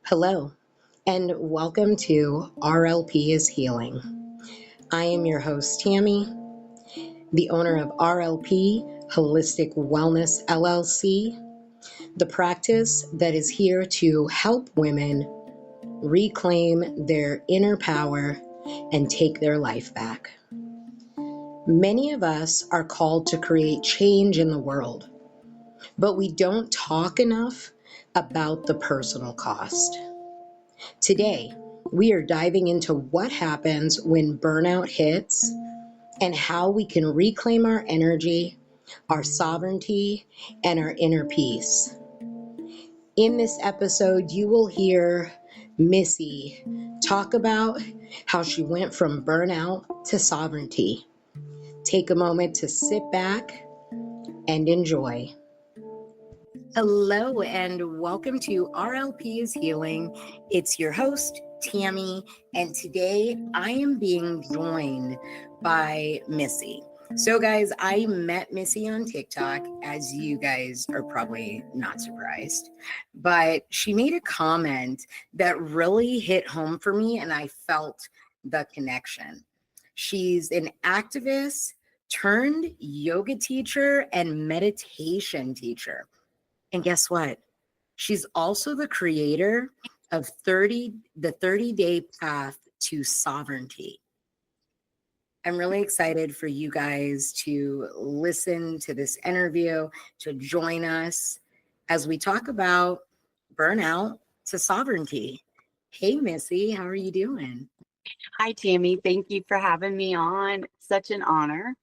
Hello, and welcome to RLP is Healing. I am your host, Tammy, the owner of RLP Holistic Wellness LLC, the practice that is here to help women reclaim their inner power and take their life back. Many of us are called to create change in the world, but we don't talk enough about the personal cost. Today, we are diving into what happens when burnout hits and how we can reclaim our energy, our sovereignty, and our inner peace. In this episode, you will hear Missy talk about how she went from burnout to sovereignty. Take a moment to sit back and enjoy. Hello, and welcome to RLP is Healing. It's your host, Tammy, and today I am being joined by Missy. So, guys, I met Missy on TikTok, as you guys are probably not surprised, but she made a comment that really hit home for me, and I felt the connection. She's an activist turned yoga teacher and meditation teacher. And guess what? She's also the creator of the 30-day path to sovereignty. I'm really excited for you guys to listen to this interview, to join us as we talk about burnout to sovereignty. Hey, Missy, how are you doing? Hi, Tammy. Thank you for having me on. Such an honor.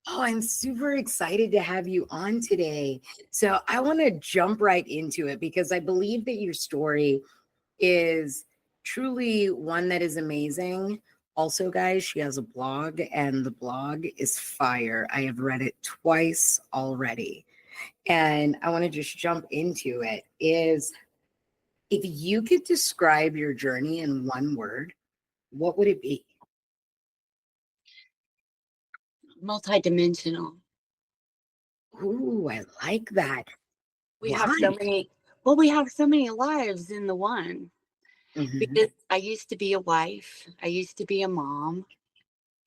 Oh, I'm super excited to have you on today. So I want to jump right into it because I believe that your story is truly one that is amazing. Also, guys, she has a blog and the blog is fire. I have read it twice already. And I want to just jump into it. If you could describe your journey in one word, what would it be? Multidimensional. Ooh, I like that. We Why? have so many, we have so many lives in the one. Mhm. Because I used to be a wife. I used to be a mom.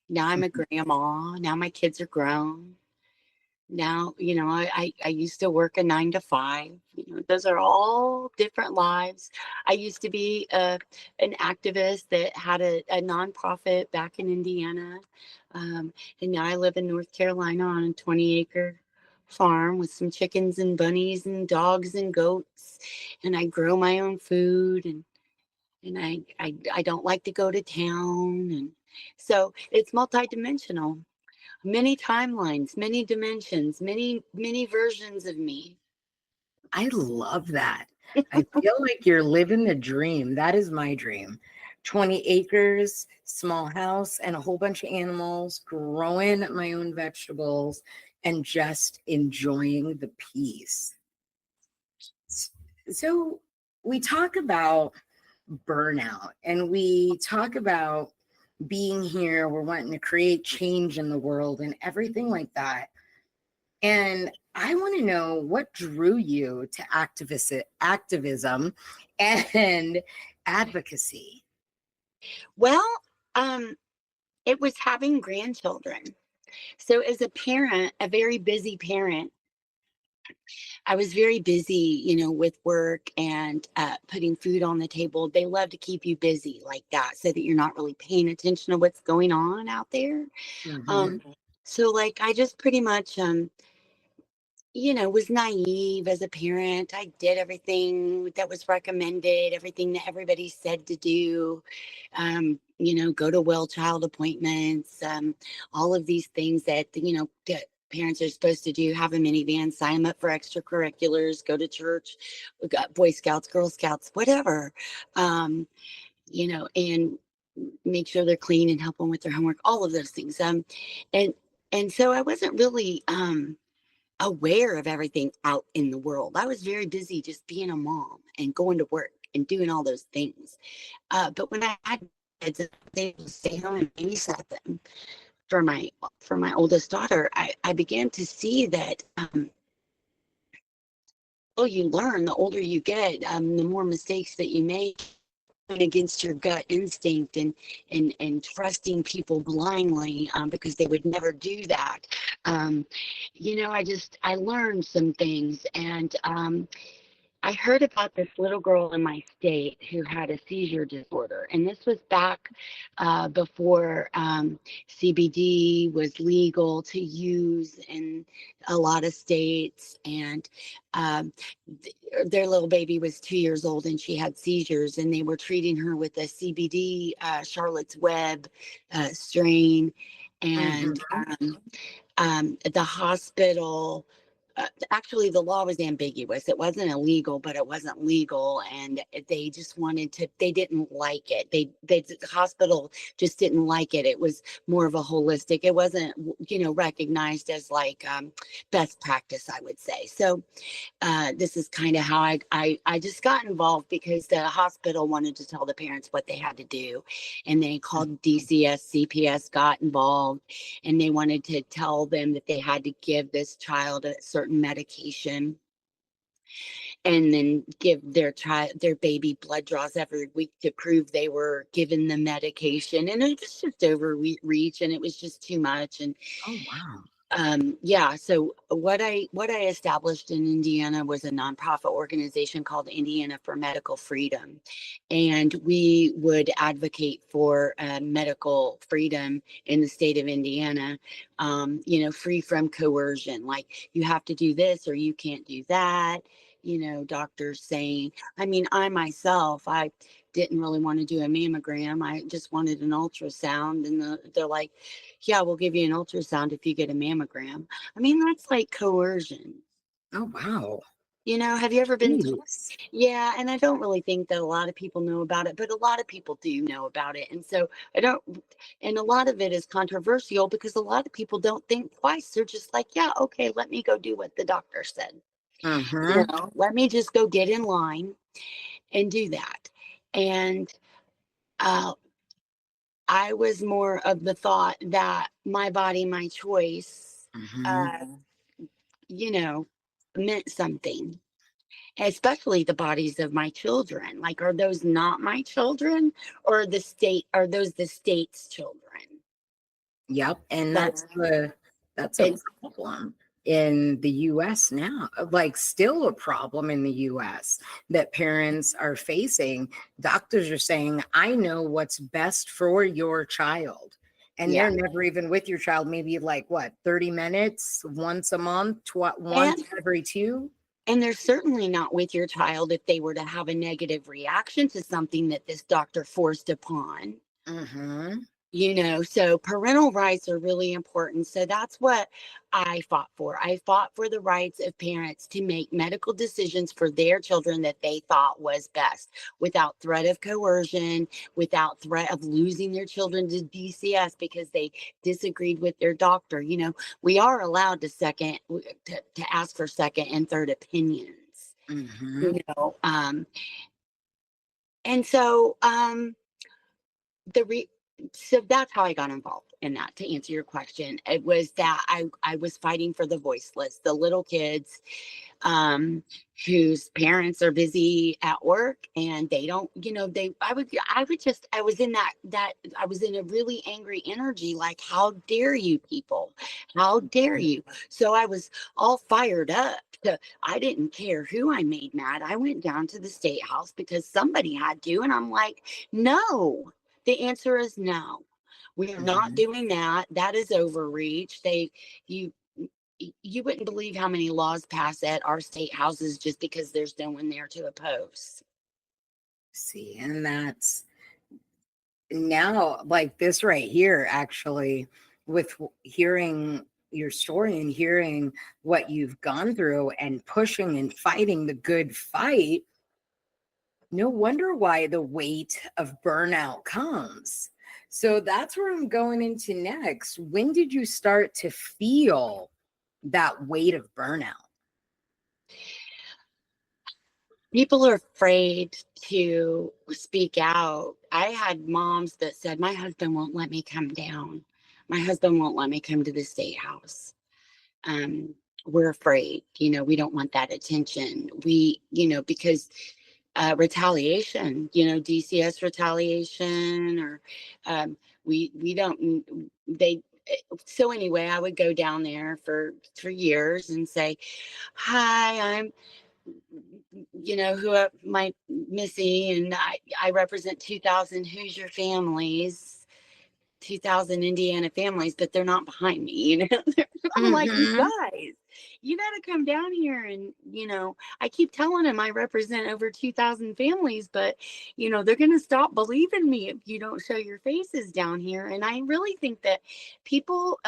Now I'm a grandma. Now my kids are grown. Now, I used to work a 9 to 5. Those are all different lives. I used to be an activist that had a nonprofit back in Indiana. And now I live in North Carolina on a 20-acre farm with some chickens and bunnies and dogs and goats. And I grow my own food and I don't like to go to town. And so it's multidimensional. Many timelines, many dimensions, many versions of me. I love that. I feel like you're living the dream. That is my dream. 20 acres, small house, and a whole bunch of animals, growing my own vegetables, and just enjoying the peace. So we talk about burnout and we talk about being here. We're wanting to create change in the world and everything like that. And I want to know what drew you to activism and advocacy. Well, it was having grandchildren. So as a parent, a very busy parent, I was very busy, with work and putting food on the table. They love to keep you busy like that so that you're not really paying attention to what's going on out there. Mm-hmm. So like I just pretty much was naive as a parent. I did everything that was recommended, everything that everybody said to do, go to well child appointments, all of these things that parents are supposed to do, have a minivan, sign them up for extracurriculars, go to church, Boy Scouts, Girl Scouts, whatever, and make sure they're clean and help them with their homework, all of those things. And so I wasn't really, aware of everything out in the world. I was very busy just being a mom and going to work and doing all those things. But when I had kids, they would stay home and babysat them. For my oldest daughter, I began to see that you learn, the older you get, the more mistakes that you make against your gut instinct, and trusting people blindly, because they would never do that. Um, I learned some things, and I heard about this little girl in my state who had a seizure disorder, and this was back before CBD was legal to use in a lot of states. And um, their little baby was 2 years old, and she had seizures, and they were treating her with a CBD Charlotte's Web strain, and Mhm. the hospital, actually the law was ambiguous. It wasn't illegal, but it wasn't legal, and they just wanted to, they didn't like it. The hospital just didn't like it. It was more of a holistic, it wasn't recognized as like best practice, I would say. So this is kind of how I just got involved, because the hospital wanted to tell the parents what they had to do. And they called DCS, CPS got involved, and they wanted to tell them that they had to give this child a certain medication, and then give their baby blood draws every week to prove they were given the medication. And it was just overreach, and it was just too much. And Oh, wow. yeah, so what I established in Indiana was a nonprofit organization called Indiana for Medical Freedom, and we would advocate for medical freedom in the state of Indiana. Free from coercion, like you have to do this or you can't do that. Doctors saying, I mean, I myself, I didn't really want to do a mammogram. I just wanted an ultrasound, and they're like, yeah, we'll give you an ultrasound if you get a mammogram. I mean, that's like coercion. Oh, wow. Have you ever been told? Jeez. Yeah, and I don't really think that a lot of people know about it, but a lot of people do know about it. And so I don't, and a lot of it is controversial because a lot of people don't think twice. They're just like, yeah, okay, let me go do what the doctor said. Mhm. Let me just go get in line and do that. And uh, I was more of the thought that my body, my choice, Mhm. uh, you know, meant something, especially the bodies of my children. Like, are those not my children, or are those the state's children? Yep, and So that's a it's, problem in the US now. Like, still a problem in the US that parents are facing. Doctors are saying, "I know what's best for your child." And yeah. they're never even with your child, maybe like what, 30 minutes once a month, once And, every two? and they're certainly not with your child if they were to have a negative reaction to something that this doctor forced upon. Mhm. So parental rights are really important. So that's what I fought for. I fought for the rights of parents to make medical decisions for their children that they thought was best, without threat of coercion, without threat of losing their children to DCS because they disagreed with their doctor. We are allowed to ask for second and third opinions. Mhm. You know, and so the re- so that's how I got involved in that. To answer your question, it was that I was fighting for the voiceless, the little kids, whose parents are busy at work, and they don't, I was in that I was in a really angry energy, like, how dare you people, how dare you. So I was all fired up. I didn't care who I made mad. I went down to the state house because somebody had to, and I'm like, no, the answer is no. We are not Mhm. doing that. That is overreach. You you wouldn't believe how many laws pass at our state houses just because there's no one there to oppose. See, and that's now, like this right here, actually, with hearing your story and hearing what you've gone through and pushing and fighting the good fight, no wonder why the weight of burnout comes. So that's where I'm going into next. When did you start to feel that weight of burnout? People are afraid to speak out. I had moms that said, my husband won't let me come down. My husband won't let me come to the state house. we're afraid, we don't want that attention. Because retaliation, DCS retaliation, or we don't, so anyway, I would go down there for years and say, hi, I'm, my Missy, and I represent 2,000 Hoosier families, 2,000 Indiana families, but they're not behind me. I'm like, you guys, you got to come down here. And, I keep telling them I represent over 2,000 families, but, they're going to stop believing me if you don't show your faces down here. And I really think that people,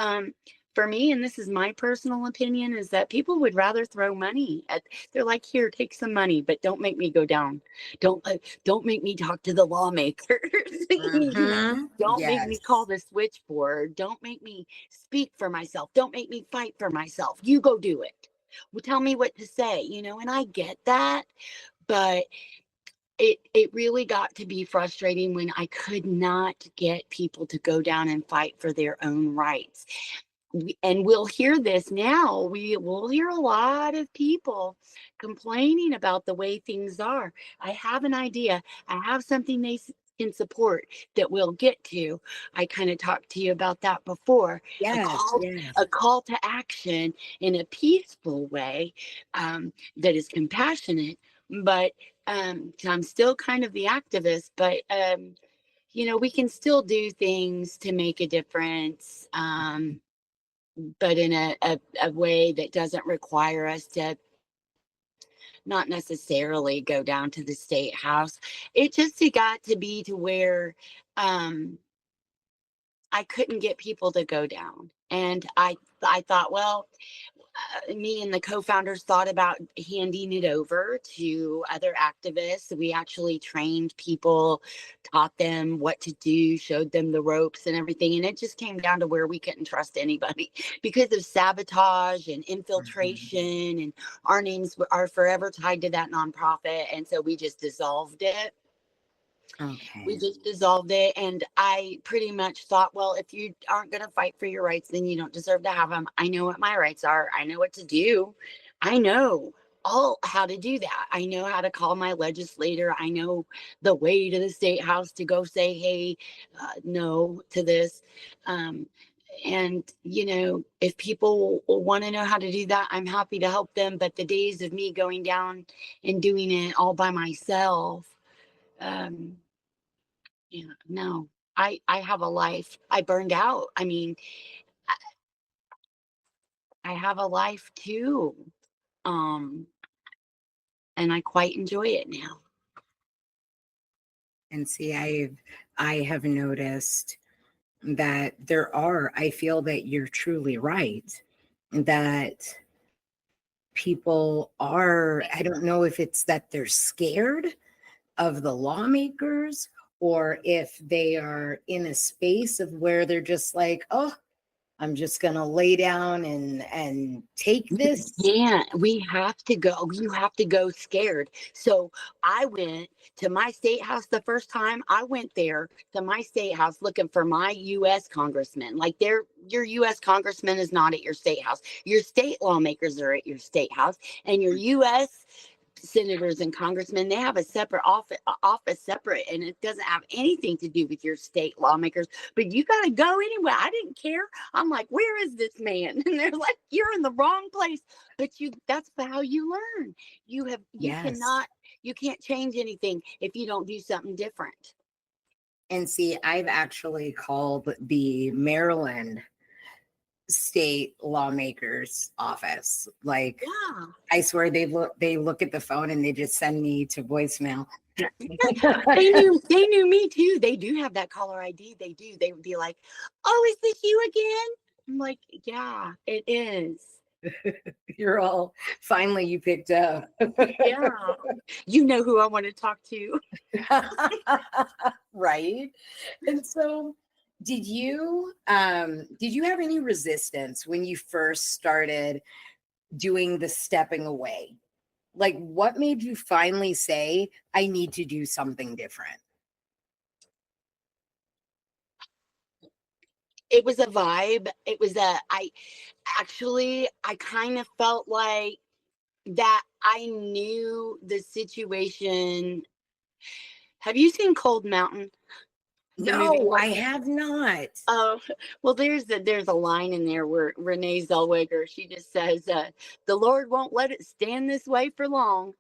for me, and this is my personal opinion, is that people would rather throw money at, they're like, here, take some money, but don't make me go down. Don't make me talk to the lawmakers. Don't make me call the switchboard. Don't make me speak for myself. Don't make me fight for myself. You go do it. Well, tell me what to say, and I get that, but it really got to be frustrating when I could not get people to go down and fight for their own rights. And we'll hear this now. We will hear a lot of people complaining about the way things are. I have an idea. I have something they can support that we'll get to. I kind of talked to you about that before. A call to action in a peaceful way, that is compassionate. But I'm still kind of the activist, but we can still do things to make a difference. But in a way that doesn't require us to not necessarily go down to the state house. It got to be to where I couldn't get people to go down. And I thought, well, me and the co-founders thought about handing it over to other activists. We actually trained people, taught them what to do, showed them the ropes and everything. And it just came down to where we couldn't trust anybody because of sabotage and infiltration. And our names are forever tied to that nonprofit. And so we just dissolved it. Okay. We just dissolved it. And I pretty much thought, well, if you aren't going to fight for your rights, then you don't deserve to have them. I know what my rights are. I know what to do. I know all how to do that. I know how to call my legislator. I know the way to the state house to go say, hey, no to this. And, if people want to know how to do that, I'm happy to help them. But the days of me going down and doing it all by myself, no, I have a life. I burned out. I mean, I have a life too. And I quite enjoy it now. And see, I have noticed that I feel that you're truly right, that people are, I don't know if it's that they're scared of the lawmakers or if they are in a space of where they're just like, oh, I'm just going to lay down and take this. Yeah, you have to go scared. So I went to my state house the first time. I went there to my state house looking for my U.S. congressman. Like your U.S. congressman is not at your state house. Your state lawmakers are at your state house, and your U.S. senators and congressmen, they have a separate office separate, and it doesn't have anything to do with your state lawmakers, but you got to go anyway. I didn't care. I'm like, where is this man? And they're like, you're in the wrong place. But that's how you learn. You can't change anything if you don't do something different. And see, I've actually called the Maryland state lawmakers office. Like, yeah. I swear they look at the phone and they just send me to voicemail. they knew me too. They do have that caller ID. They do. They would be like, oh, is this you again? I'm like, yeah, it is. You're all, finally you picked up. Yeah. You know who I want to talk to. Right. And so did you have any resistance when you first started doing the stepping away? Like, what made you finally say, I need to do something different? it was a vibe. It was I kind of felt like that I knew the situation. Have you seen Cold Mountain? The movie? No, I have not. Oh, well, there's a line in there where Renee Zellweger, she just says, the Lord won't let it stand this way for long.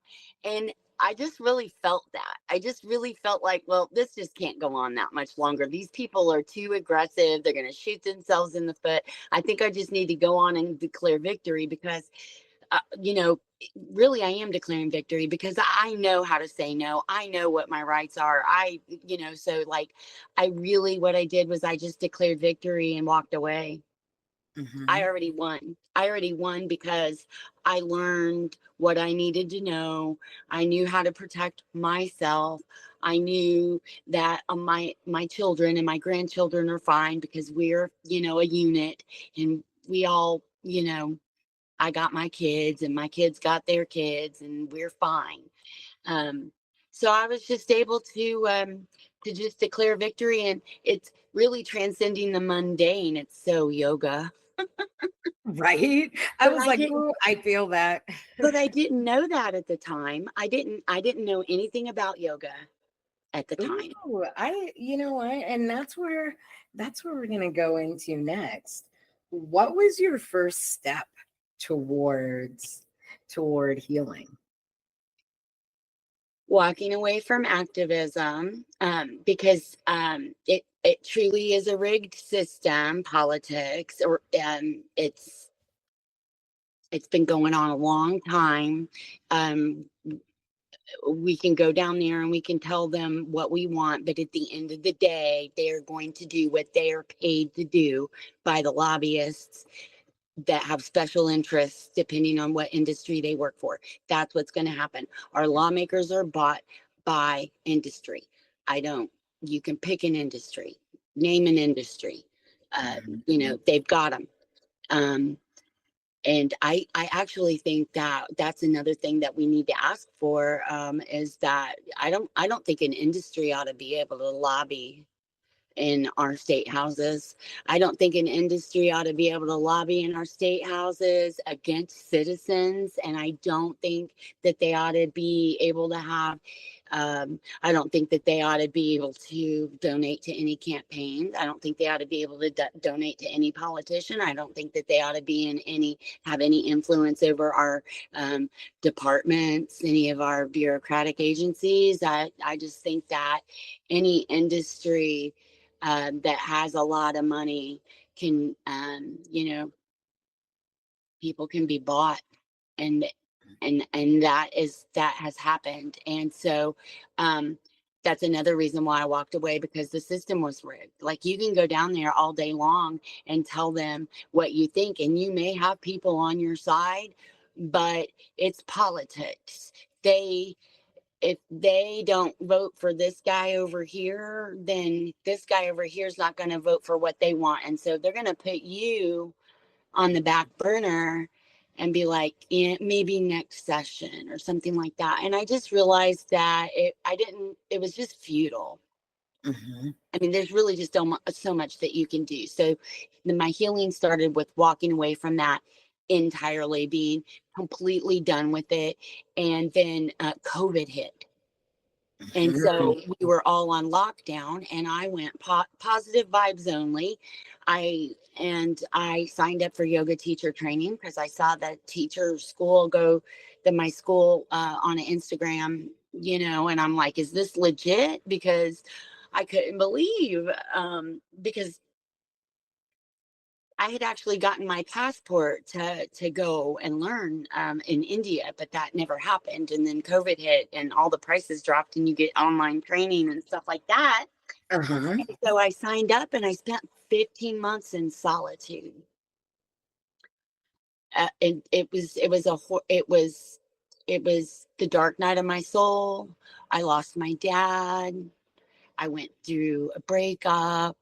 And I just really felt that. I just really felt like, well, this just can't go on that much longer. These people are too aggressive. They're going to shoot themselves in the foot. I think I just need to go on and declare victory because you know, really I am declaring victory because I know how to say no. I know what my rights are. So like what I did was I just declared victory and walked away. I already won. I already won because I learned what I needed to know. I knew how to protect myself. I knew that my children and my grandchildren are fine because we're, a unit, and we all, I got my kids and my kids got their kids and we're fine. So I was just able to just declare victory, and it's really transcending the mundane. It's so yoga. Right? I But was I like, didn't "Ooh, I feel that." but I didn't know that at the time. I didn't know anything about yoga at the time. Ooh, you know what? And that's where we're gonna go into next. What was your first step toward healing? Walking away from activism, because it truly is a rigged system, politics, or it's been going on a long time. Um, we can go down there and we can tell them what we want, but at the end of the day, they are going to do what they are paid to do by the lobbyists that have special interests depending on what industry they work for. That's what's going to happen. Our lawmakers are bought by industry. You can pick an industry, name an industry. They've got them. And I actually think that that's another thing that we need to ask for, is that I don't think an industry ought to be able to lobby in our state houses. I don't think an industry ought to be able to lobby in our state houses against citizens. And I don't think that they ought to be able to have, I don't think that they ought to be able to donate to any campaigns. I don't think they ought to be able to donate to any politician. I don't think that they ought to be have any influence over our departments, any of our bureaucratic agencies. I just think that any industry that has a lot of money can, people can be bought, and that has happened. And so that's another reason why I walked away, because the system was rigged. Like, you can go down there all day long and tell them what you think, and you may have people on your side, but it's politics. If they don't vote for this guy over here, then this guy over here is not going to vote for what they want. And so they're going to put you on the back burner and be like, yeah, maybe next session or something like that. And I just realized that it was just futile. I mean, there's really just so much that you can do. So my healing started with walking away from that entirely, being completely done with it. And then COVID hit. And so we were all on lockdown, and I went positive vibes only. I signed up for yoga teacher training because I saw that teacher school my school on Instagram, and I'm like, is this legit? Because I couldn't believe, because I had actually gotten my passport to go and learn in India, but that never happened. And then COVID hit and all the prices dropped, and you get online training and stuff like that. And so I signed up, and I spent 15 months in solitude. And it was the dark night of my soul. I lost my dad. I went through a breakup.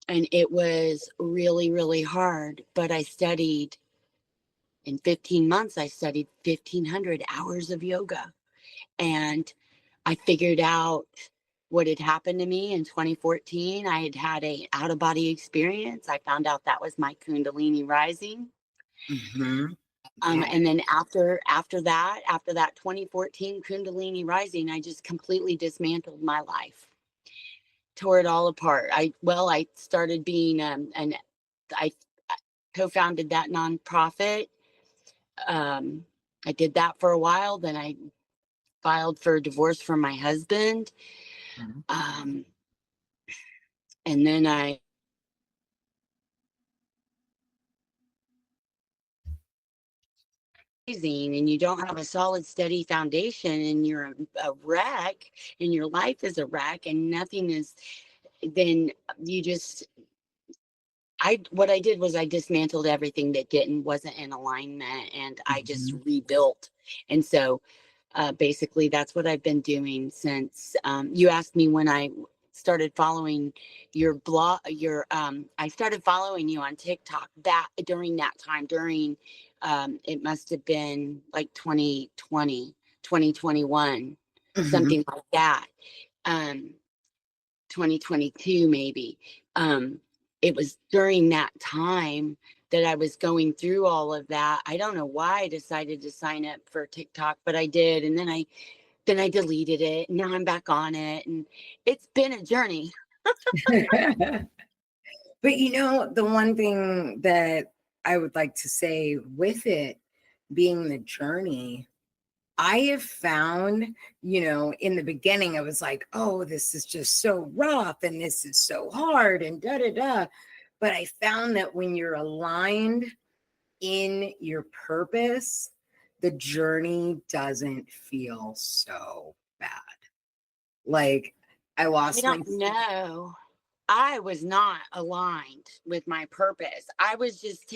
And it was really, really hard, but I studied. In 15 months, I studied 1,500 hours of yoga. And I figured out what had happened to me in 2014. I had had a out-of-body experience. I found out that was my Kundalini rising. Mm-hmm. And then after that 2014 Kundalini rising, I just completely dismantled my life, tore it all apart. I started being I co-founded that nonprofit. I did that for a while. Then I filed for divorce from my husband. And then and you don't have a solid, steady foundation, and you're a wreck, and your life is a wreck, and nothing is, then you just, what I did was I dismantled everything that wasn't in alignment, and I just rebuilt. And so basically that's what I've been doing since you asked me when I started following your blog, I started following you on TikTok during that time, it must have been like 2020, 2021, something like that. 2022, maybe. It was during that time that I was going through all of that. I don't know why I decided to sign up for TikTok, but I did. And then I deleted it. And now I'm back on it. And it's been a journey. But you know, the one thing that I would like to say with it being the journey, I have found, you know, in the beginning, I was like, oh, this is just so rough and this is so hard and da da da. But I found that when you're aligned in your purpose, the journey doesn't feel so bad. Like I lost I don't know. I was not aligned with my purpose. I was just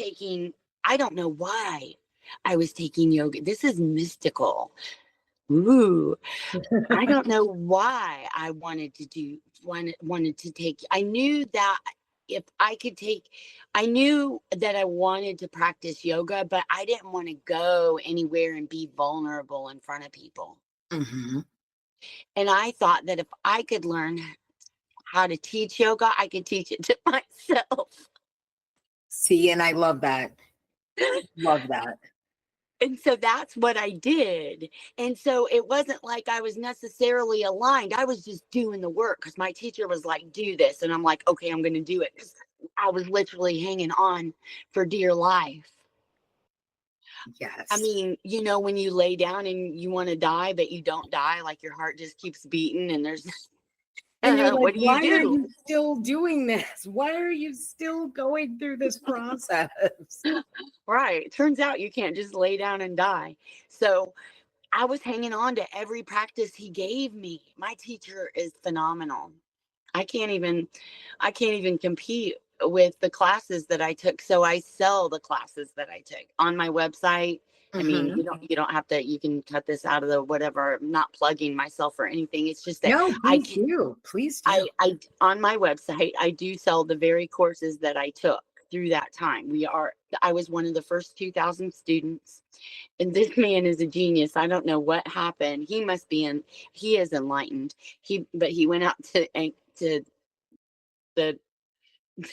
I don't know why I was taking yoga. This is mystical. Ooh, I don't know why I wanted to take. I knew that if I could I knew that I wanted to practice yoga, but I didn't want to go anywhere and be vulnerable in front of people. Mm-hmm. And I thought that if I could learn how to teach yoga, I could teach it to myself. See, and I love that. Love that. And so that's what I did. And so it wasn't like I was necessarily aligned. I was just doing the work because my teacher was like, do this. And I'm like, okay, I'm going to do it. Because I was literally hanging on for dear life. Yes. I mean, you know, when you lay down and you want to die, but you don't die, like your heart just keeps beating and there's and you're like, what do why you are do? you still doing this? Why are you still going through this process? Right. Turns out you can't just lay down and die. So I was hanging on to every practice he gave me. My teacher is phenomenal. I can't even compete with the classes that I took. So I sell the classes that I took on my website. I mean, you don't have to, you can cut this out of the whatever. I'm not plugging myself or anything. It's just that No, please do. I on my website, I do sell the very courses that I took through that time. I was one of the first 2,000 students, and this man is a genius. I don't know what happened. He is enlightened. But he went out to the,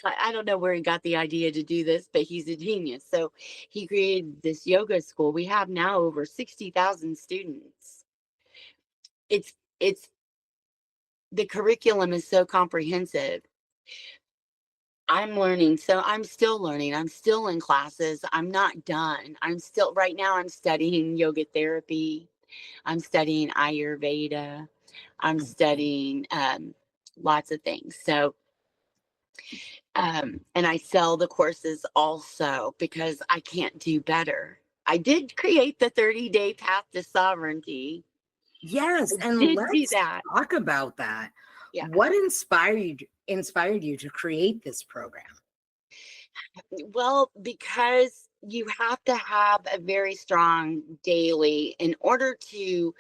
I don't know where he got the idea to do this, but he's a genius. So he created this yoga school. We have now over 60,000 students. It's the curriculum is so comprehensive. I'm learning. So I'm still learning. I'm still in classes. I'm not done. Right now I'm studying yoga therapy. I'm studying Ayurveda. I'm studying lots of things. So, and I sell the courses also because I can't do better. I did create the 30-day path to sovereignty. Yes, and Did do let's that. talk about that. Yeah. What inspired you to create this program? Well, because you have to have a very strong daily in order to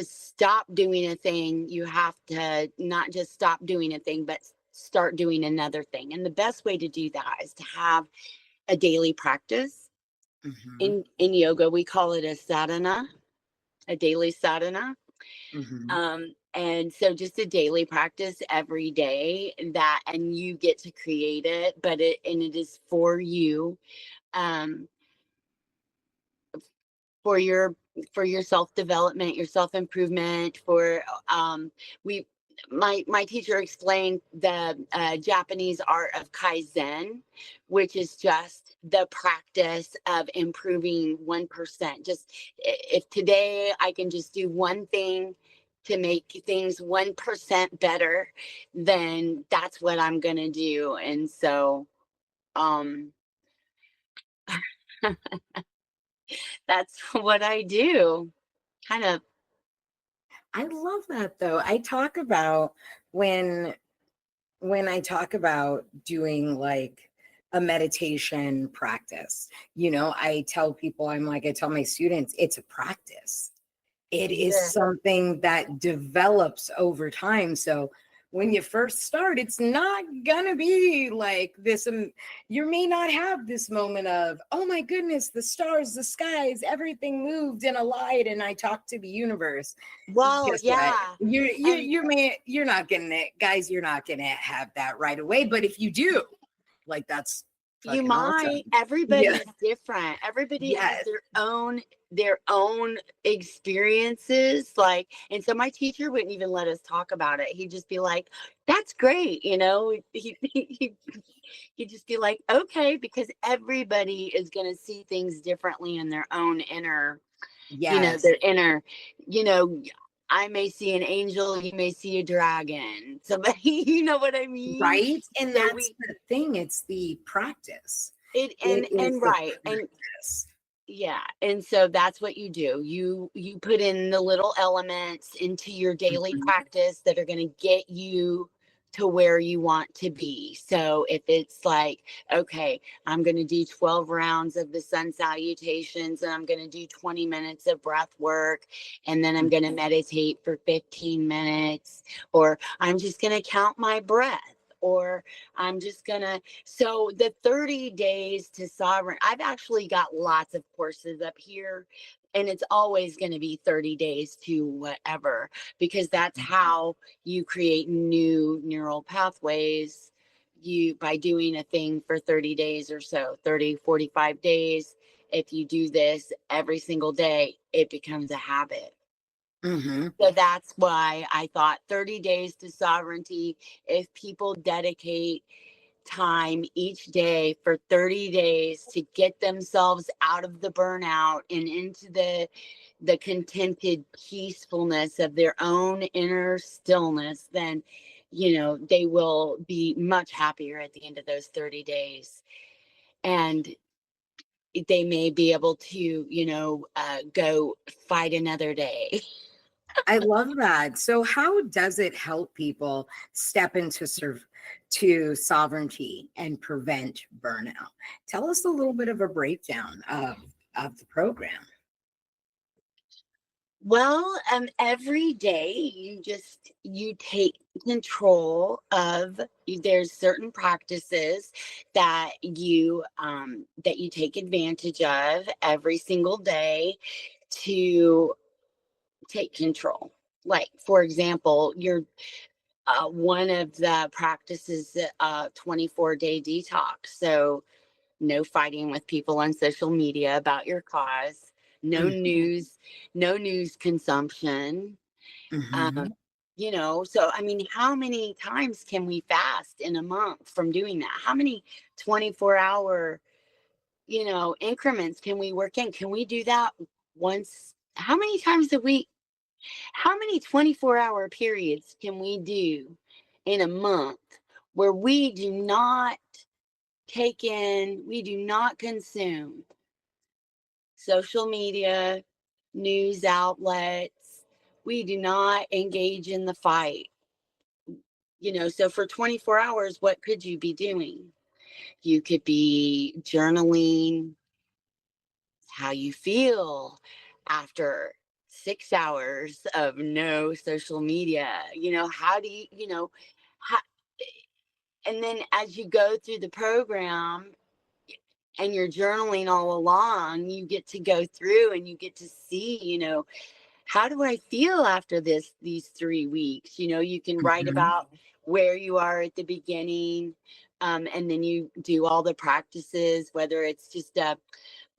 stop doing a thing. You have to not just stop doing a thing, but start doing another thing. And the best way to do that is to have a daily practice. In yoga, we call it a sadhana, a daily sadhana. And so just a daily practice every day that, and you get to create it, but it is for you, for your self-development, your self-improvement, for we my teacher explained the Japanese art of kaizen, which is just the practice of improving 1%. Just if today I can just do one thing to make things 1% better, then that's what I'm gonna do. And so that's what I do. Kind of. I love that though. I talk about when I talk about doing like a meditation practice, I tell people, I tell my students, it's a practice. It is Yeah. something that develops over time. So when you first start, it's not gonna be like this. You may not have this moment of, oh my goodness, the stars, the skies, everything moved in a light, and I talked to the universe. Well, Guess what? yeah. You're not getting it, guys. You're not gonna have that right away. But if you do, like, that's You fucking awesome. might. Everybody's different. Everybody has Yes. their own experiences. Like, and so my teacher wouldn't even let us talk about it. He'd just be like, "That's great," He'd just be like, "Okay," because everybody is going to see things differently in their own inner, Yes. their inner, you know. I may see an angel, you may see a dragon. Somebody, you know what I mean? Right. And So that's the thing. It's the practice. It It is and the right. And practice. yeah, and so that's what you do. You put in the little elements into your daily Mhm. practice that are going to get you to where you want to be. So if it's like, okay, I'm going to do 12 rounds of the sun salutations, and I'm going to do 20 minutes of breath work, and then I'm going to meditate for 15 minutes, or I'm just going to count my breath, or I'm just going to. So the 30 days to sovereign, I've actually got lots of courses up here, and it's always going to be 30 days to whatever, because that's how you create new neural pathways. You, by doing a thing for 30 days or so, 30, 45 days, if you do this every single day, it becomes a habit. So that's why I thought 30 days to sovereignty. If people dedicate time each day for 30 days to get themselves out of the burnout and into the contented peacefulness of their own inner stillness, then they will be much happier at the end of those 30 days, and they may be able to go fight another day. I love that. So how does it help people step into to sovereignty and prevent burnout? Tell us a little bit of a breakdown of the program. Well, every day you take control of. There's certain practices that you take advantage of every single day to take control. Like, for example, one of the practices, 24-day detox. So no fighting with people on social media about your cause, no news, no news consumption. Mm-hmm. So I mean, how many times can we fast in a month from doing that? How many 24-hour, increments can we work in? Can we do that once? How many times a week? How many 24-hour periods can we do in a month where we do not we do not consume social media, news outlets. We do not engage in the fight. So for 24 hours, what could you be doing? You could be journaling how you feel after 6 hours of no social media. How do how, and then as you go through the program and you're journaling all along, you get to go through and you get to see, how do I feel after these 3 weeks? You know, you can write about where you are at the beginning, and then you do all the practices, whether it's just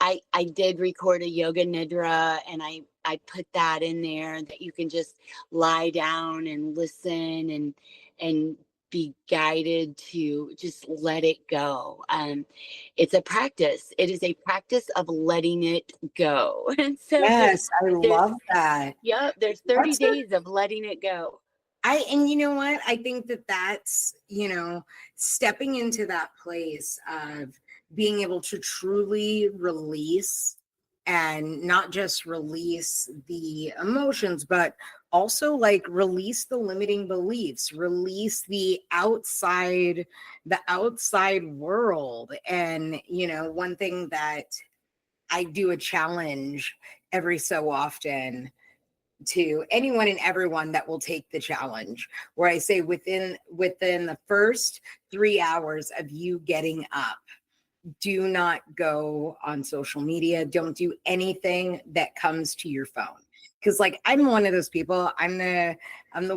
I did record a yoga nidra, and I put that in there that you can just lie down and listen and be guided to just let it go. It's a practice. It is a practice of letting it go. And so Yes, I there's love that. there's 30 That's days of letting it go. and you know what? I think that that's, stepping into that place of being able to truly release, and not just release the emotions, but also like release the limiting beliefs, release the outside world. And, one thing that I do a challenge every so often to anyone and everyone that will take the challenge, where I say within the first 3 hours of you getting up, do not go on social media. Don't do anything that comes to your phone. Because like I'm one of those people. I'm the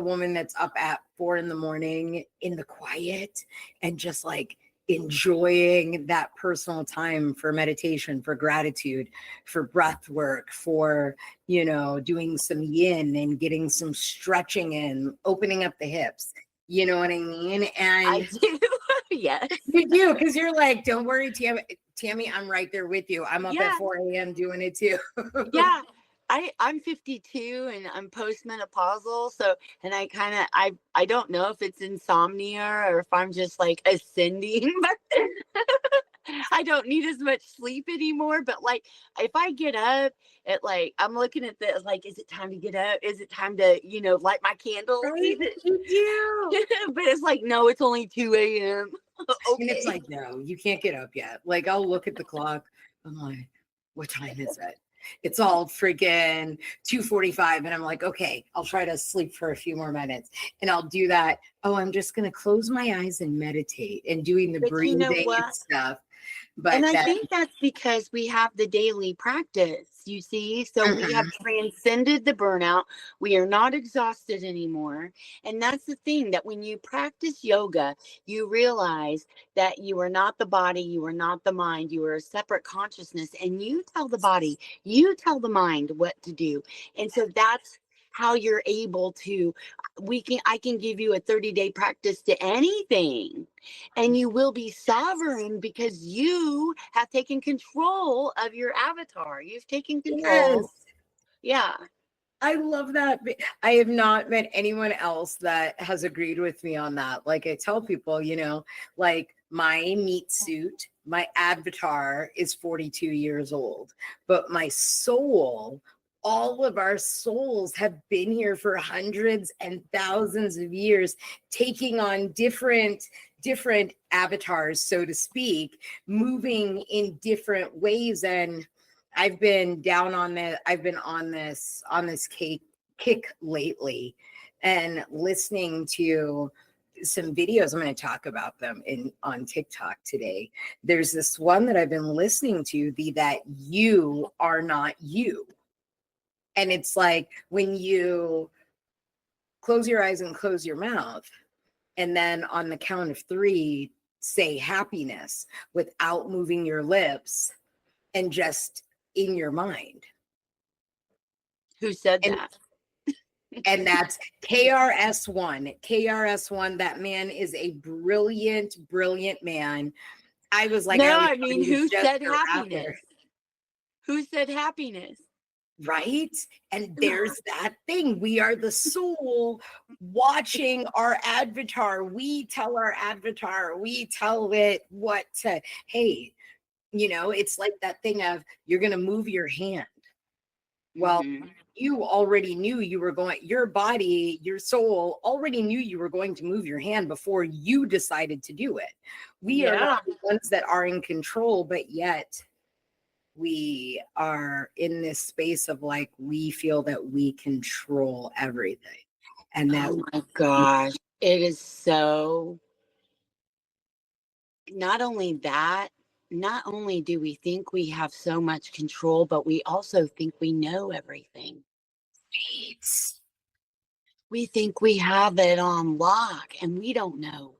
woman that's up at 4 a.m. in the quiet and just like enjoying that personal time for meditation, for gratitude, for breath work, for doing some yin and getting some stretching in, opening up the hips. You know what I mean? And I do. Yes. you do, because you're like, don't worry, Tammy, I'm right there with you. I'm up at 4 a.m. doing it too. Yeah. I'm 52 and I'm postmenopausal. So, and I don't know if it's insomnia or if I'm just like ascending, but I don't need as much sleep anymore. But like, if I get up at like, I'm looking at this, like, is it time to get up? Is it time to, light my candles? Right? You do. But it's like, no, it's only 2 a.m. Okay. And it's like, no, you can't get up yet. Like, I'll look at the clock. I'm like, what time is it? It's all freaking 2:45. And I'm like, okay, I'll try to sleep for a few more minutes. And I'll do that. Oh, I'm just going to close my eyes and meditate and doing the But you know breathing what? and stuff. But And I think that's because we have the daily practice, you see. So we have transcended the burnout. We are not exhausted anymore. And that's the thing, that when you practice yoga, you realize that you are not the body, you are not the mind, you are a separate consciousness. And you tell the body, you tell the mind what to do. And so that's how you're able to, I can give you a 30-day practice to anything, and you will be sovereign because you have taken control of your avatar. You've taken control. yes. Yeah. I love that. I have not met anyone else that has agreed with me on that. Like I tell people, like my meat suit, my avatar is 42 years old, but my soul, all of our souls have been here for hundreds and thousands of years, taking on different avatars, so to speak, moving in different ways. And I've been on this kick lately, and listening to some videos. I'm going to talk about them on TikTok today. There's this one that I've been listening to, that you are not you. And it's like when you close your eyes and close your mouth, and then on the count of 3, say happiness without moving your lips and just in your mind. Who said that? And that's KRS-One. KRS-One, that man is a brilliant, brilliant man. I was like, no, I mean, who said happiness? Rapper. Who said happiness? Right? And there's that thing. We are the soul watching our avatar. We tell our avatar, we tell it what to, hey, it's like that thing of, you're going to move your hand. Well, you already knew you were going, your body, your soul already knew you were going to move your hand before you decided to do it. We are not the ones that are in control, but yet we are in this space of like, we feel that we control everything. And that, oh my gosh, it is so, not only that, not only do we think we have so much control, but we also think we know everything. We think we have it on lock, and we don't know.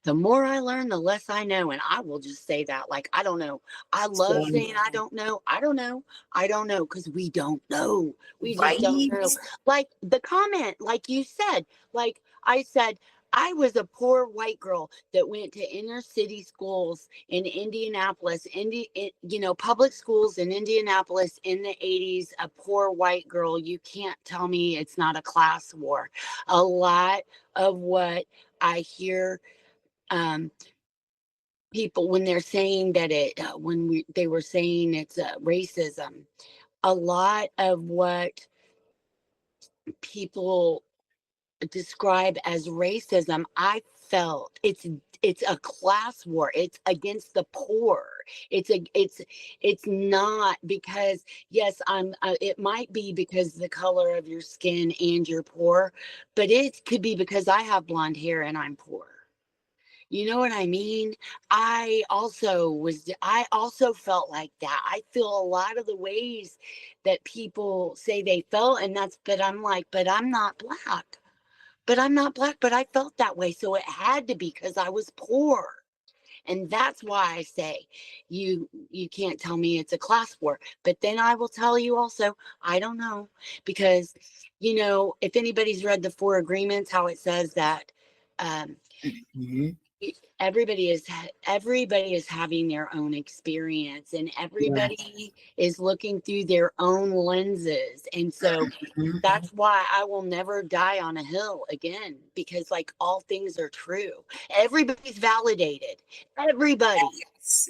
The more I learn, the less I know. And I will just say that, like, I don't know. I love saying I don't know. I don't know. I don't know, because we don't know. We just don't know. Like the comment, like you said, like I said, I was a poor white girl that went to inner city schools in Indianapolis, public schools in Indianapolis in the 80s, a poor white girl. You can't tell me it's not a class war. A lot of what I hear people when they're saying that they were saying it's racism, a lot of what people describe as racism, I felt it's a class war. It's against the poor. It's not because, yes, it might be because the color of your skin and you're poor, but it could be because I have blonde hair and I'm poor. You know what I mean? I also felt like that. I feel a lot of the ways that people say they felt, but I'm like, but I'm not black. But I'm not black, but I felt that way. So it had to be because I was poor. And that's why I say you can't tell me it's a class war. But then I will tell you also, I don't know. Because, if anybody's read the Four Agreements, how it says that everybody is having their own experience, and everybody is looking through their own lenses. And so that's why I will never die on a hill again, because like all things are true. Everybody's validated. Everybody.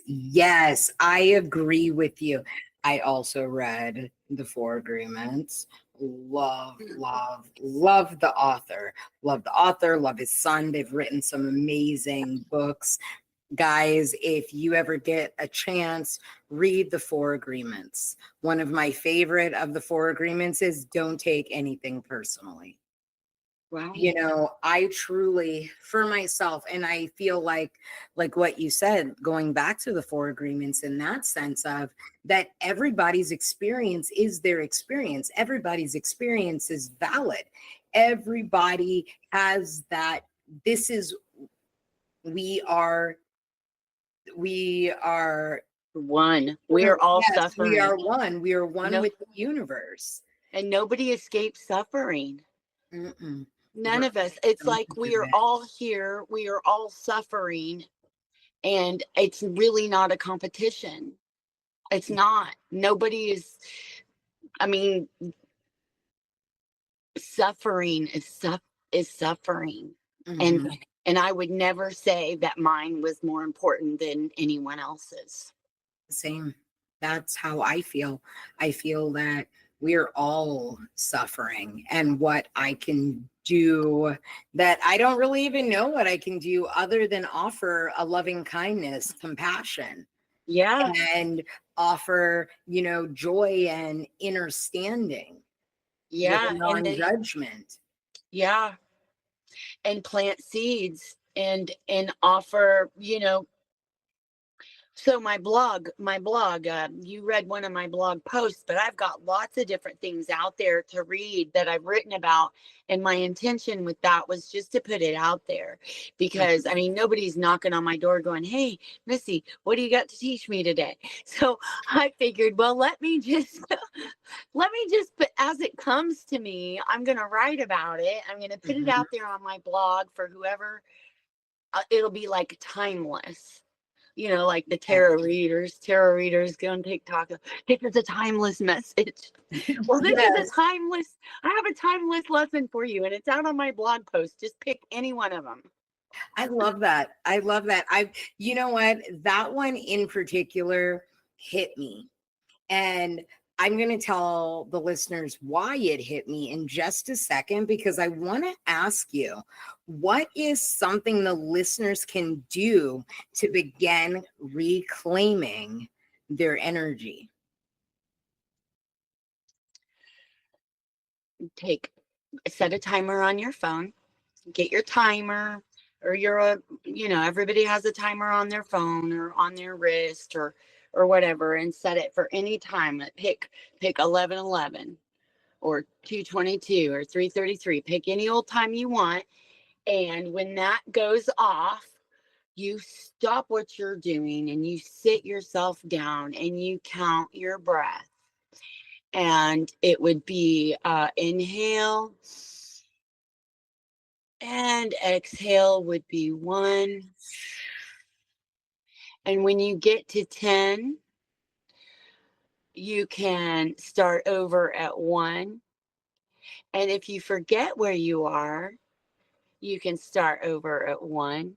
Yes, I agree with you. I also read the Four Agreements. Love the author. Love his son. They've written some amazing books. Guys, if you ever get a chance, read the Four Agreements. One of my favorite of the Four Agreements is don't take anything personally. Wow. I truly, for myself, and I feel like what you said, going back to the Four Agreements, in that sense of that everybody's experience is their experience. Everybody's experience is valid. Everybody has that. This is, we are one. We're all suffering. We are one. We are one with the universe. And nobody escapes suffering. Mm-mm. None of us. It's like we are all here. We are all suffering. And it's really not a competition. It's not. Nobody is. Suffering is suffering. Mm-hmm. And I would never say that mine was more important than anyone else's. Same. That's how I feel. I feel that we're all suffering, and what I can do, that I don't really even know what I can do other than offer a loving kindness, compassion. Yeah. And offer, joy and understanding. Yeah. With non-judgment. Yeah. And plant seeds and offer, so my blog, you read one of my blog posts, but I've got lots of different things out there to read that I've written about. And my intention with that was just to put it out there, because nobody's knocking on my door going, "Hey, Missy, what do you got to teach me today?" So I figured, well, let me just put, as it comes to me, I'm going to write about it. I'm going to put it out there on my blog for whoever. It'll be like timeless. Like the tarot readers go on TikTok. This is a timeless message. Well, this is I have a timeless lesson for you, and it's out on my blog post. Just pick any one of them. I love that. You know what? That one in particular hit me. And I'm going to tell the listeners why it hit me in just a second, because I want to ask you, what is something the listeners can do to begin reclaiming their energy? Set a timer on your phone. Get your timer, or everybody has a timer on their phone or on their wrist or whatever, and set it for any time. Pick 11:11, or 2:22 or 3:33. Pick any old time you want. And when that goes off, you stop what you're doing and you sit yourself down and you count your breath. And it would be inhale and exhale would be 1. And when you get to 10, you can start over at 1. And if you forget where you are, you can start over at 1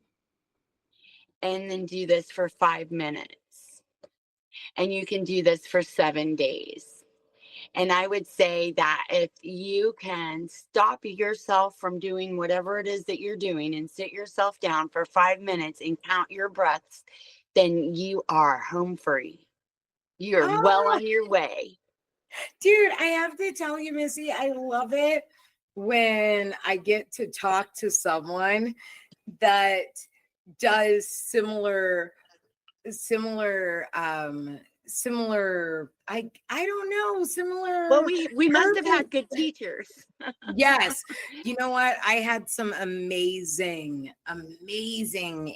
and then do this for 5 minutes. And you can do this for 7 days. And I would say that if you can stop yourself from doing whatever it is that you're doing and sit yourself down for 5 minutes and count your breaths, then you are home free. You're well Oh, on your way. dude, I have to tell you, Missy, I love it when I get to talk to someone that does similar I don't know, similar Well, we must have had purpose. good teachers. Yes. You know what? I had some amazing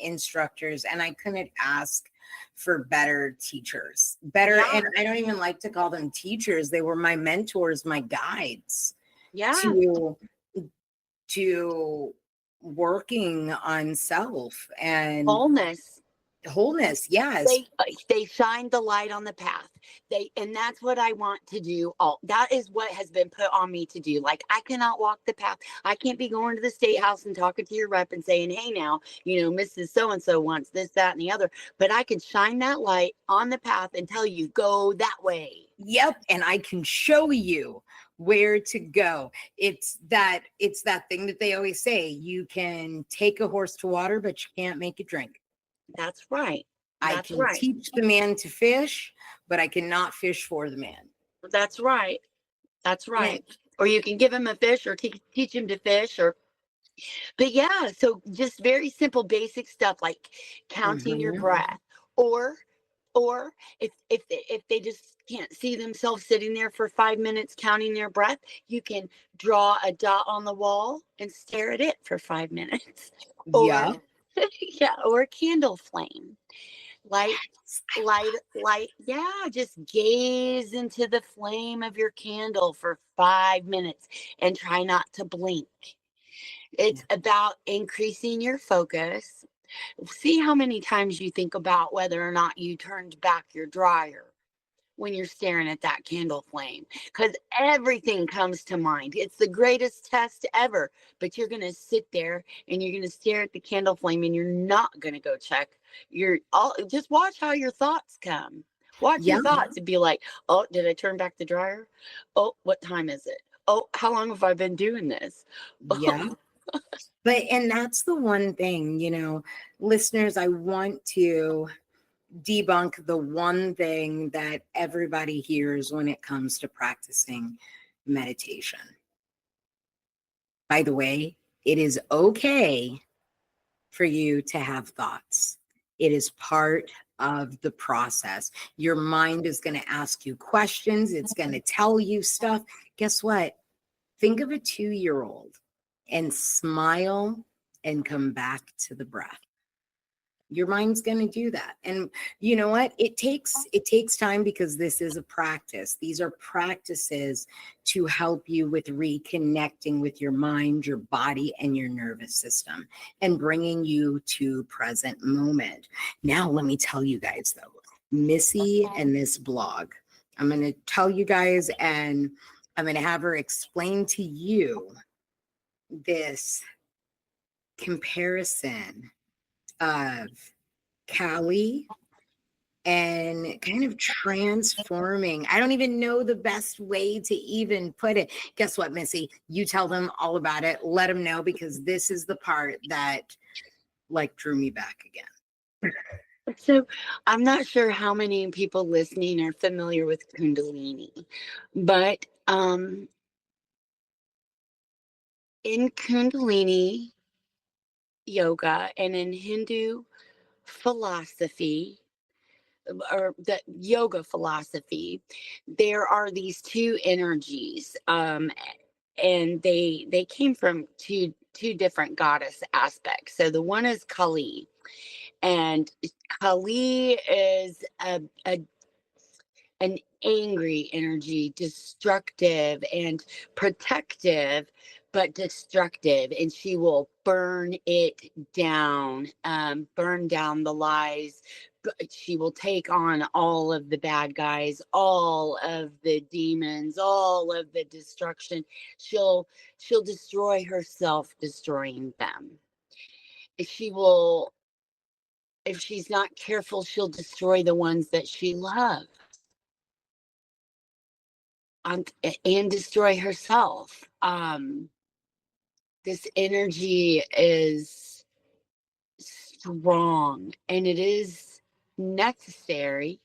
instructors, and I couldn't ask for better teachers. Better, Yeah. and I don't even like to call them teachers. They were my mentors, my guides Yeah. to working on self and Wholeness. Yes. They shine the light on the path. And that's what I want to do. That is what has been put on me to do. Like, I cannot walk the path. I can't be going to the state house and talking to your rep and saying, hey, now, Mrs. So-and-so wants this, that, and the other. But I can shine that light on the path and tell you, go that way. Yep. And I can show you where to go. It's that thing that they always say, you can take a horse to water, but you can't make it drink. That's right. I can teach the man to fish, but I cannot fish for the man. That's right. That's right. Or you can give him a fish or teach him to fish but yeah, so just very simple, basic stuff like counting your breath, or if they just can't see themselves sitting there for 5 minutes counting their breath, you can draw a dot on the wall and stare at it for 5 minutes. Yeah. Or a candle flame. Light, yeah, just gaze into the flame of your candle for 5 minutes and try not to blink. It's about increasing your focus. See how many times you think about whether or not you turned back your dryer when you're staring at that candle flame, because everything comes to mind. It's the greatest test ever, but you're going to sit there and you're going to stare at the candle flame and you're not going to go check just watch how your thoughts come. Watch your thoughts and be like, oh, did I turn back the dryer? Oh, what time is it? Oh, how long have I been doing this? Yeah. And that's the one thing, listeners, I want to debunk the one thing that everybody hears when it comes to practicing meditation. By the way, it is okay for you to have thoughts. It is part of the process. Your mind is going to ask you questions. It's going to tell you stuff. Guess what? Think of a 2-year-old and smile and come back to the breath. Your mind's going to do that. And you know what? It takes time, because this is a practice. These are practices to help you with reconnecting with your mind, your body, and your nervous system, and bringing you to present moment. Now, let me tell you guys though, Missy and this blog, I'm going to tell you guys, and I'm going to have her explain to you this comparison of Cali and kind of transforming. I don't even know the best way to even put it. Guess what, Missy? You tell them all about it. Let them know, because this is the part that drew me back again. So I'm not sure how many people listening are familiar with Kundalini, but in Kundalini Yoga and in Hindu philosophy, or the yoga philosophy, there are these two energies, and they came from two different goddess aspects. So the one is Kali, and Kali is an angry energy, destructive and protective, but destructive. And she will burn it down, burn down the lies. She will take on all of the bad guys, all of the demons, all of the destruction. She'll destroy herself, destroying them. She will, if she's not careful, she'll destroy the ones that she loves. And destroy herself. This energy is strong, and it is necessary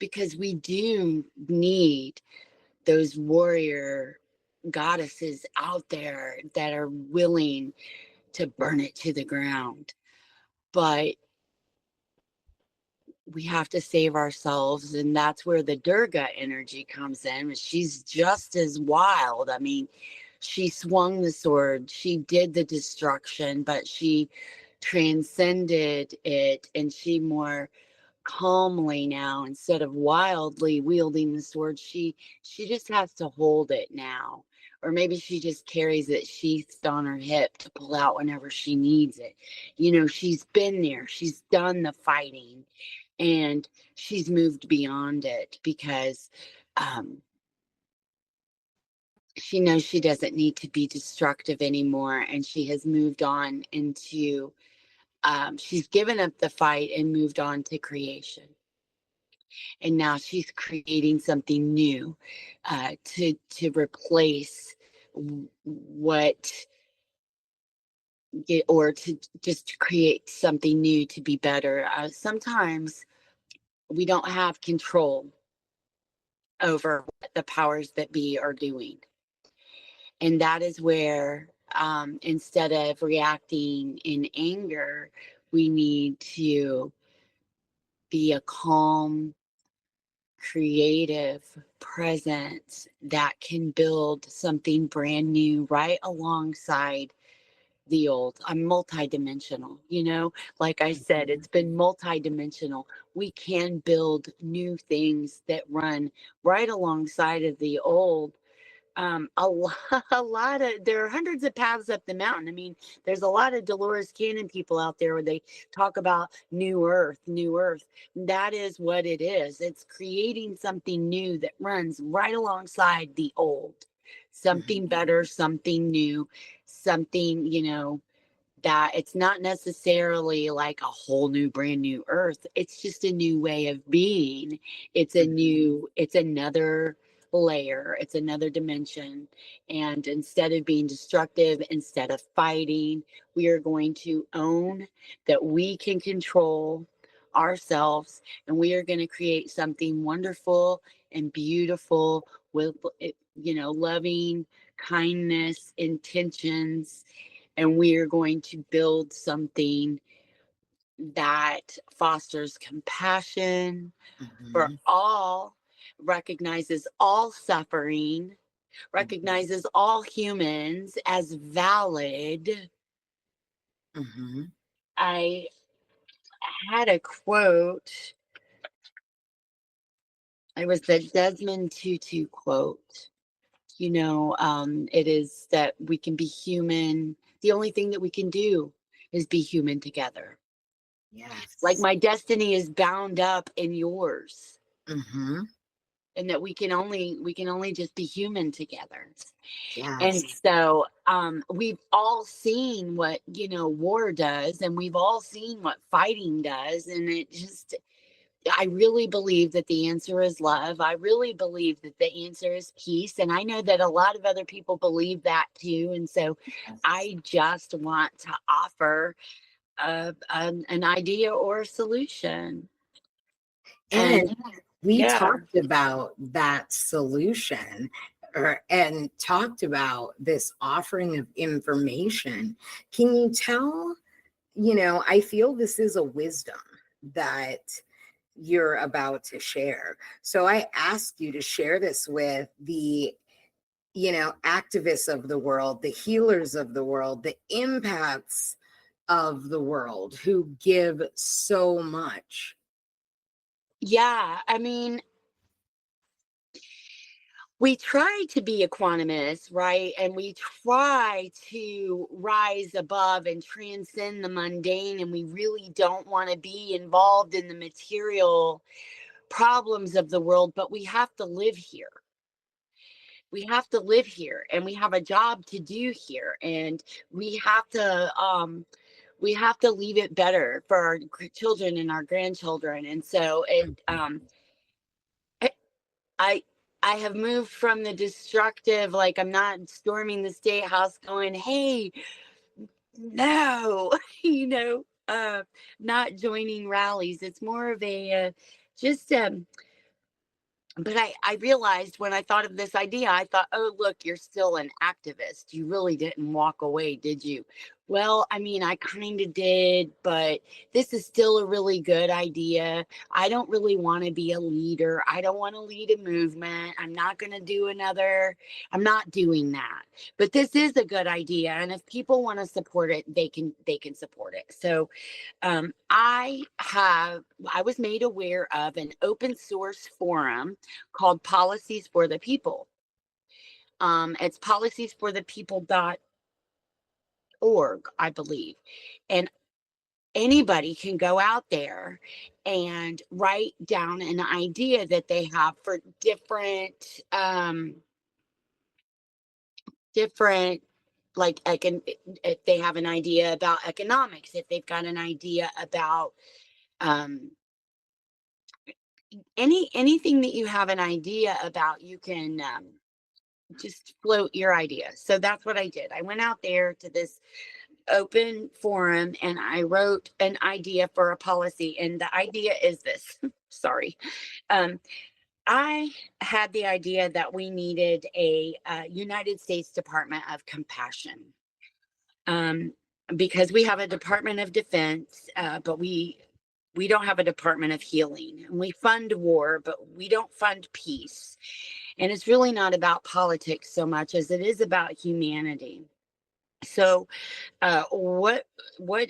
because we do need those warrior goddesses out there that are willing to burn it to the ground. But we have to save ourselves, and that's where the Durga energy comes in. She's just as wild. I mean, she swung the sword, she did the destruction, but she transcended it, and she more calmly now, instead of wildly wielding the sword, she just has to hold it now. Or maybe she just carries it sheathed on her hip to pull out whenever she needs it. You know, she's been there, she's done the fighting, and she's moved beyond it because she knows she doesn't need to be destructive anymore, and she has moved on into she's given up the fight and moved on to creation. And now she's creating something new, to replace what, or to just create something new to be better. Sometimes we don't have control over what the powers that be are doing. And that is where, instead of reacting in anger, we need to be a calm, creative presence that can build something brand new right alongside the old. I'm multidimensional, like I said, it's been multidimensional. We can build new things that run right alongside of the old. A lot, there are hundreds of paths up the mountain. I mean, there's a lot of Dolores Cannon people out there where they talk about new earth, new earth. That is what it is. It's creating something new that runs right alongside the old, something better, something new, something, that it's not necessarily like a whole new brand new earth. It's just a new way of being. It's another layer, it's another dimension. And instead of being destructive, instead of fighting, we are going to own that we can control ourselves, and we are going to create something wonderful and beautiful with loving kindness intentions. And we are going to build something that fosters compassion for all, recognizes all suffering, recognizes all humans as valid. I had a quote. It was the Desmond Tutu quote. It is that we can be human. The only thing that we can do is be human together. Yes. Like my destiny is bound up in yours. And that we can only just be human together. Yes. And so we've all seen what war does, and we've all seen what fighting does, and I really believe that the answer is love. I really believe that the answer is peace. And I know that a lot of other people believe that too. And so I just want to offer an idea or a solution. And we talked about that solution and talked about this offering of information. Can you tell, I feel this is a wisdom that you're about to share. So I ask you to share this with the, activists of the world, the healers of the world, the empaths of the world who give so much. Yeah, I mean, we try to be equanimous, right? And we try to rise above and transcend the mundane. And we really don't want to be involved in the material problems of the world, but we have to live here. We have to live here, and we have a job to do here. And we have to leave it better for our children and our grandchildren. And so I I have moved from the destructive, like I'm not storming the state house going, hey, no, not joining rallies. It's more of a just but I realized when I thought of this idea, I thought, oh, look, you're still an activist. You really didn't walk away, did you? Well, I mean, I kind of did, but this is still a really good idea. I don't really want to be a leader. I don't want to lead a movement. I'm not doing that. But this is a good idea. And if people want to support it, they can support it. So I was made aware of an open source forum called Policies for the People. It's policies4thepeople.org, I believe. And anybody can go out there and write down an idea that they have for different like if they have an idea about economics, if they've got an idea about anything that you have an idea about, you can just float your idea. So that's what I did. I went out there to this open forum and I wrote an idea for a policy. And the idea is this. Sorry. I had the idea that we needed a United States Department of Compassion. Because we have a Department of Defense, but we don't have a Department of Healing. And we fund war, but we don't fund peace. And it's really not about politics so much as it is about humanity. So what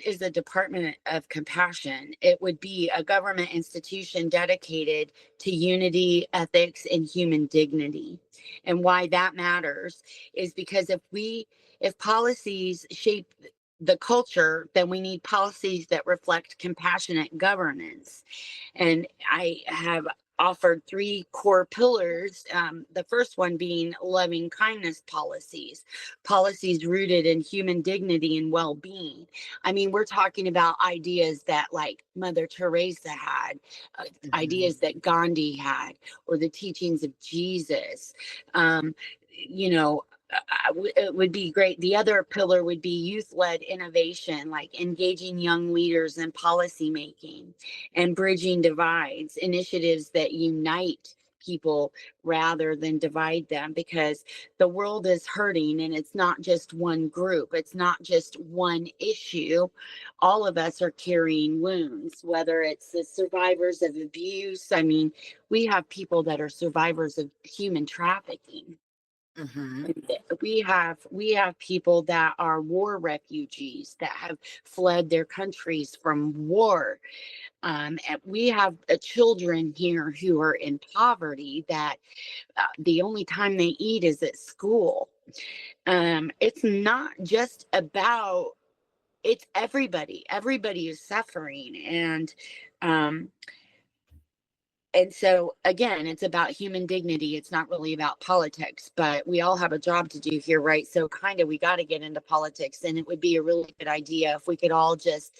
is the Department of Compassion? It would be a government institution dedicated to unity, ethics, and human dignity. And why that matters is because if policies shape the culture, then we need policies that reflect compassionate governance. And I have offered 3 core pillars. The first one being loving kindness policies rooted in human dignity and well-being. I mean, we're talking about ideas that like Mother Teresa had, ideas that Gandhi had, or the teachings of Jesus. It would be great. The other pillar would be youth-led innovation, like engaging young leaders in policy making and bridging divides, initiatives that unite people rather than divide them, because the world is hurting and it's not just one group. It's not just one issue. All of us are carrying wounds, whether it's the survivors of abuse. I mean, we have people that are survivors of human trafficking. Mm-hmm. We have people that are war refugees that have fled their countries from war. And we have children here who are in poverty that the only time they eat is at school. It's not just about, it's everybody. Everybody is suffering. And so, again, it's about human dignity. It's not really about politics, but we all have a job to do here, right? So kind of we got to get into politics. And it would be a really good idea if we could all just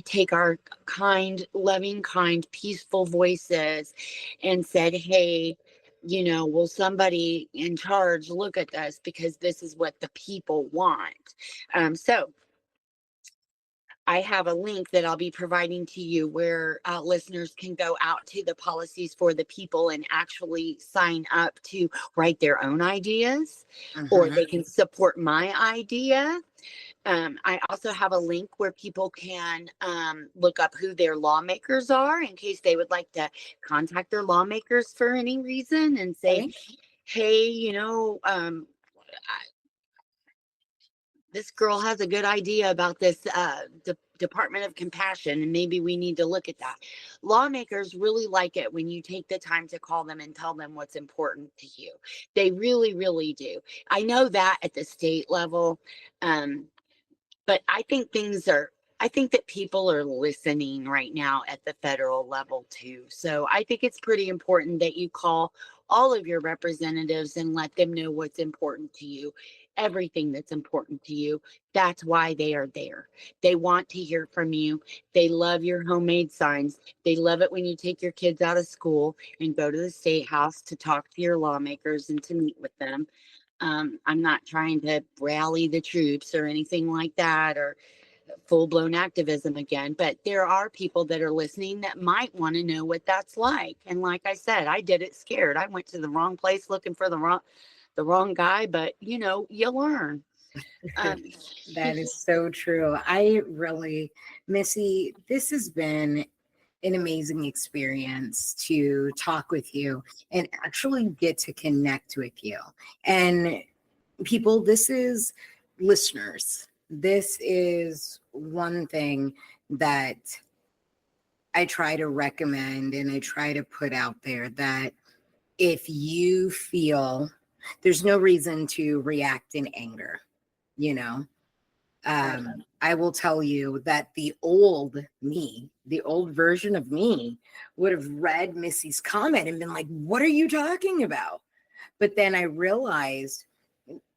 take our kind, loving, kind, peaceful voices and said, hey, will somebody in charge look at this, because this is what the people want. So I have a link that I'll be providing to you where listeners can go out to the Policies for the People and actually sign up to write their own ideas, or they can support my idea. I also have a link where people can look up who their lawmakers are in case they would like to contact their lawmakers for any reason and say, Okay. hey, this girl has a good idea about this Department of Compassion, and maybe we need to look at that. Lawmakers really like it when you take the time to call them and tell them what's important to you. They really, really do. I know that at the state level, but I think that people are listening right now at the federal level too. So I think it's pretty important that you call all of your representatives and let them know what's important to you, everything that's important to you. That's why they are there. They want to hear from you. They love your homemade signs. They love it when you take your kids out of school and go to the state house to talk to your lawmakers and to meet with them. I'm not trying to rally the troops or anything like that, or full-blown activism again, but there are people that are listening that might want to know what that's like. And like I said, I did it scared. I went to the wrong place looking for the wrong guy, but you learn. That is so true. I really, Missy, this has been an amazing experience to talk with you and actually get to connect with you. And people, this is listeners. This is one thing that I try to recommend and I try to put out there, that if you feel, there's no reason to react in anger, you know. I will tell you that the old me, the old version of me, would have read Missy's comment and been like, what are you talking about? But then I realized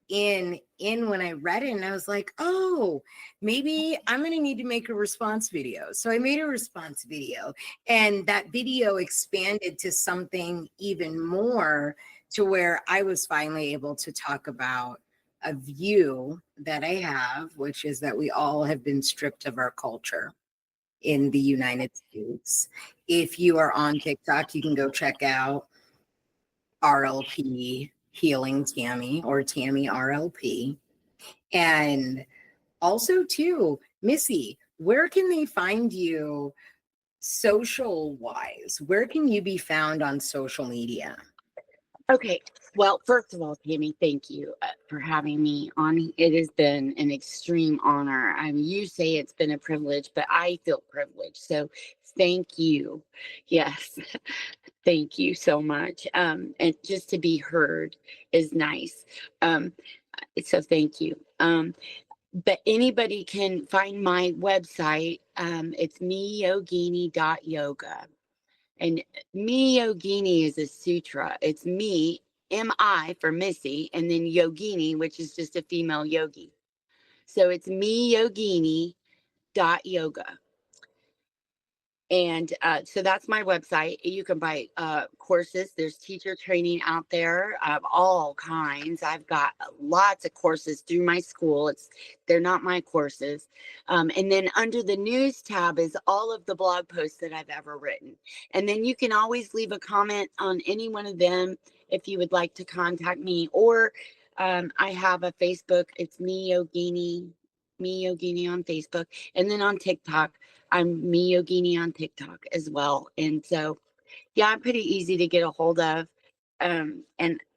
in when I read it, and I was like, oh, maybe I'm going to need to make a response video. So I made a response video, and that video expanded to something even more, to where I was finally able to talk about a view that I have, which is that we all have been stripped of our culture in the United States. If you are on TikTok, you can go check out RLP Healing Tammy, or Tammy RLP. And also too, Missy, where can they find you social wise? Where can you be found on social media? Okay. Well, first of all, Tammy, thank you for having me on. It has been an extreme honor. I mean, you say it's been a privilege, but I feel privileged. So thank you. Yes. Thank you so much. And just to be heard is nice. So thank you. But anybody can find my website. It's miyogini.yoga. And me yogini is a sutra. It's me, M-I for Missy, and then yogini, which is just a female yogi. So it's miyogini.yoga. And so that's my website. You can buy courses. There's teacher training out there of all kinds. I've got lots of courses through my school. They're not my courses. And then under the news tab is all of the blog posts that I've ever written. And then you can always leave a comment on any one of them if you would like to contact me. Or I have a Facebook. It's me Yogini on Facebook. And then on TikTok, I'm Me Yogini on TikTok as well. And so, yeah, I'm pretty easy to get a hold of. And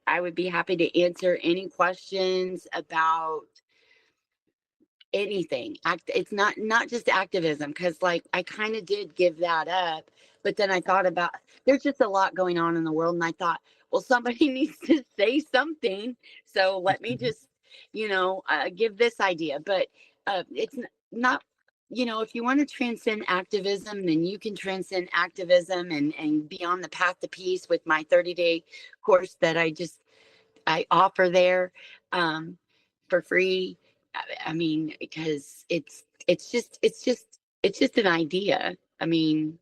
I would be happy to answer any questions about anything. It's not just activism, because like I kind of did give that up. But then I thought about, there's just a lot going on in the world. And I thought, well, somebody needs to say something. So let me just, give this idea. But it's not, if you want to transcend activism, then you can transcend activism and be on the path to peace with my 30-day course that I offer there for free. I mean, because it's just an idea. I mean,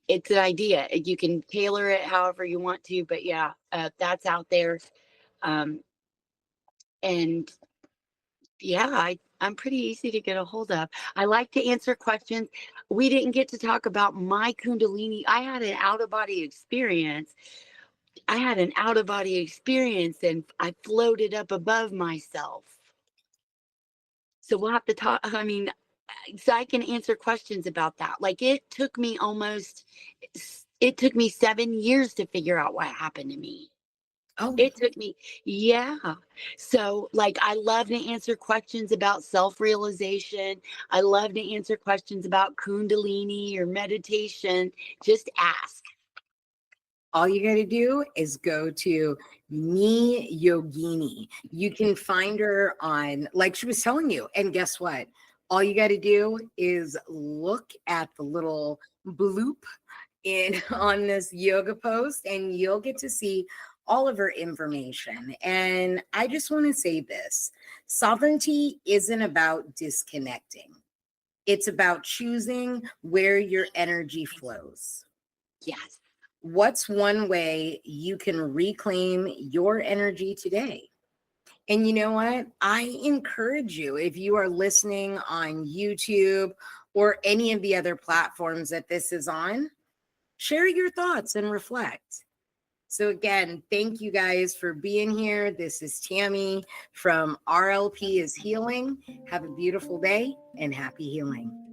it's an idea. You can tailor it however you want to, but yeah, that's out there. And yeah, I'm pretty easy to get a hold of. I like to answer questions. We didn't get to talk about my Kundalini. I had an out-of-body experience. And I floated up above myself. So we'll have to talk. I mean, so I can answer questions about that. Like it took me 7 years to figure out what happened to me. Oh, It took me, yeah. So, like, I love to answer questions about self realization. I love to answer questions about Kundalini or meditation. Just ask. all you got to do is go to Me Yogini. You can find her on, like she was telling you. And guess what? All you got to do is look at the little bloop in on this yoga post, and you'll get to see all of her information. And I just want to say this: sovereignty isn't about disconnecting. It's about choosing where your energy flows. Yes. What's one way you can reclaim your energy today? And you know what? I encourage you, if you are listening on YouTube or any of the other platforms that this is on, share your thoughts and reflect. So again, thank you guys for being here. This is Tammy from RLP is Healing. Have a beautiful day and happy healing.